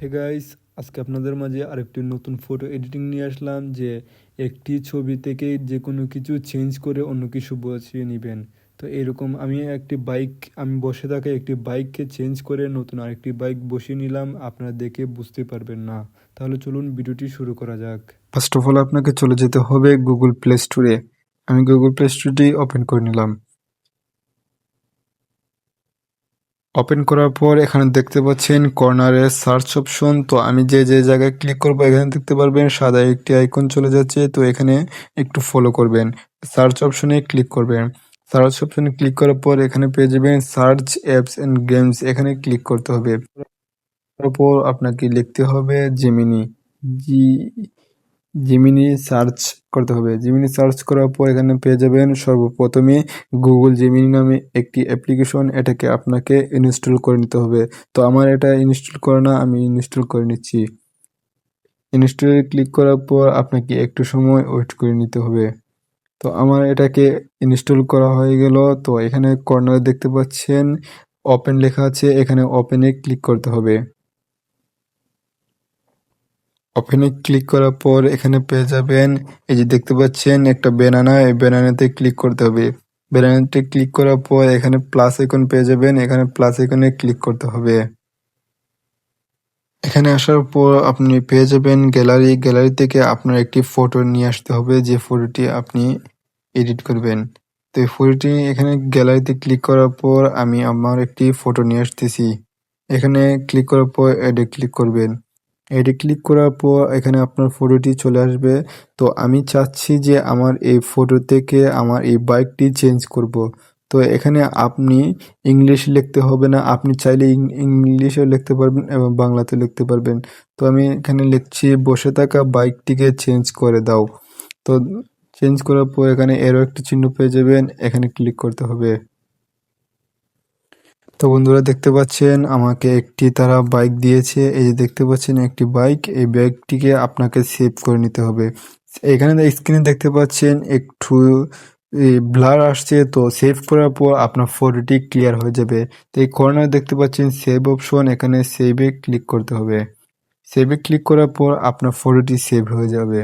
Hey guys, আজকে আপনাদের মাঝে আরেকটি নতুন ফটো এডিটিং নিয়ে আসলাম যে একটি ছবি থেকে যে কোনো কিছু চেঞ্জ করে অন্য কিছু বসিয়ে নেবেন। তো এরকম আমি বসে থাকা একটি বাইককে চেঞ্জ করে নতুন আরেকটি বাইক বসিয়ে নিলাম, আপনারা দেখে বুঝতে পারবেন না। তাহলে চলুন ভিডিওটি শুরু করা যাক। ফার্স্ট অফ অল আপনাকে চলে যেতে হবে গুগল প্লে স্টোরে। আমি গুগল প্লে স্টোরটি ওপেন করে নিলাম। ওপেন করার পর এখানে দেখতে পাচ্ছেন কর্নারে সার্চ অপশন। তো আমি যে জায়গায় ক্লিক করব এখানে দেখতে পারবেন সাদা একটি আইকন চলে যাচ্ছে। তো এখানে একটু ফলো করবেন, সার্চ অপশনে ক্লিক করবেন। সার্চ অপশনে ক্লিক করার পর এখানে পেয়ে যাবেন সার্চ অ্যাপস এন্ড গেমস, এখানে ক্লিক করতে হবে। তারপর আপনাকে লিখতে হবে জেমিনি। জি জিমিনি সার্চ করতে হবে। জিমিনি সার্চ করার পর এখানে পেয়ে যাবেন সর্বপ্রথমে গুগল জিমিনি নামে একটি অ্যাপ্লিকেশন, এটাকে আপনাকে ইনস্টল করে নিতে হবে। তো আমার এটা ইনস্টল করা না, আমি ইনস্টল করে নিচ্ছি। ইনস্টলে ক্লিক করার পর আপনাকে একটু সময় ওয়েট করে নিতে হবে। তো আমার এটাকে ইনস্টল করা হয়ে গেল। তো এখানে কর্নারে দেখতে পাচ্ছেন ওপেন লেখা আছে, এখানে ওপেনে ক্লিক করতে হবে। ওপেনে ক্লিক করার পর এখানে পেয়ে যাবেন, এই যে দেখতে পাচ্ছেন একটা ব্যানানা, এই ব্যানানাতে ক্লিক করতে হবে। ব্যানানাতে ক্লিক করার পর এখানে প্লাস আইকন পেয়ে যাবেন, এখানে প্লাস আইকনে ক্লিক করতে হবে। এখানে আসার পর আপনি পেয়ে যাবেন গ্যালারি। গ্যালারি থেকে আপনার একটি ফটো নিয়ে আসতে হবে, যে ফটোটি আপনি এডিট করবেন। তো এই ফটোটি এখানে গ্যালারিতে ক্লিক করার পর আমি আমার একটি ফটো নিয়ে আসতেছি। এখানে ক্লিক করার পর এডে ক্লিক করবেন। এটি ক্লিক করার পর এখানে আপনার ফটোটি চলে আসবে। তো আমি চাচ্ছি যে আমার এই ফটো থেকে আমার এই বাইকটি চেঞ্জ করব। তো এখানে আপনি ইংলিশ লিখতে হবে না, আপনি চাইলে ইংলিশেও লিখতে পারবেন এবং বাংলাতে লিখতে পারবেন। তো আমি এখানে লিখছি বসে থাকা বাইকটিকে চেঞ্জ করে দাও। তো চেঞ্জ করার পর এখানে এরও একটি চিহ্ন পেয়ে যাবেন, এখানে ক্লিক করতে হবে। তো বন্ধুরা দেখতে পাচ্ছেন আমাকে একটি তারা বাইক দিয়েছে, এই যে দেখতে পাচ্ছেন একটি বাইক, এই বাইকটিকে আপনাকে সেভ করে নিতে হবে। এখানে স্ক্রিনে দেখতে পাচ্ছেন একটু ব্লার আসছে, তো সেভ করার পর আপনার ফটোটি ক্লিয়ার হয়ে যাবে। তো এই কর্নার দেখতে পাচ্ছেন সেভ অপশন, এখানে সেভে ক্লিক করতে হবে। সেভে ক্লিক করার পর আপনার ফটোটি সেভ হয়ে যাবে।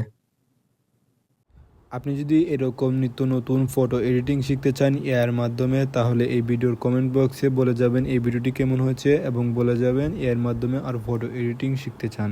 আপনি যদি এরকম নিত্য নতুন ফটো এডিটিং শিখতে চান এআইয়ের মাধ্যমে, তাহলে এই ভিডিওর কমেন্ট বক্সে বলে যাবেন এই ভিডিওটি কেমন হয়েছে এবং বলে যাবেন এআইয়ের মাধ্যমে আর ফটো এডিটিং শিখতে চান।